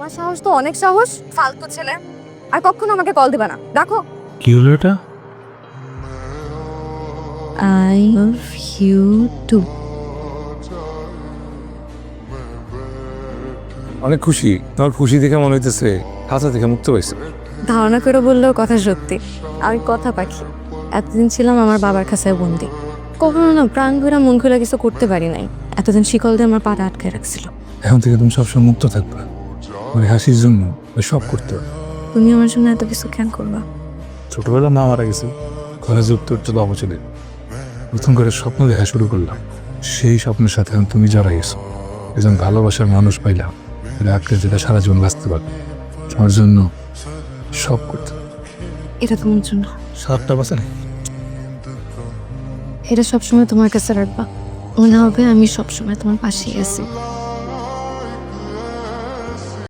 তোমার সাহস তো অনেক সাহস, ফালতু ছেলে। আর কখনো আমাকে কল দিবা না, রাখো। কি হলো এটা? I love you too. অনেক খুশি। তোমার খুশি দেখে মনে হইতেছে খাঁচা থেকে মুক্ত হয়েছে। ধারণা করে বললেও কথা সত্যি, আমি কথা পাখি। এতদিন ছিলাম আমার বাবার কাছে বন্দি। কখনো না প্রাণ ভরা মন খোলা কিছু করতে পারি নাই। এতদিন শিকল দিয়ে আমার পাটা আটকে রাখছিল। এখন থেকে তুমি সবসময় মুক্ত থাকবা। ওই হাসির জন্য ওই সব করতে হবে। তুমি আমার জন্য এত কিছু কেন করবা? ছোটবেলা মা মারা গেছে, কলেজে উঠতে উঠতে বাবা চলে। নতুন করে স্বপ্ন দেখা শুরু করলাম। সেই স্বপ্নের সাথে এখন তুমি জড়াই গেছো। একজন ভালোবাসার মানুষ পাইলাম, রাখলে যেটা সারা জীবন বাঁচতে পারবে। তোমার জন্য সব করতে হবে। এটা তোমার জন্য। সাতটা বাঁচে না। এটা সবসময় তোমার কাছে রাখবা। মনে হবে আমি সবসময় তোমার পাশেই আছি।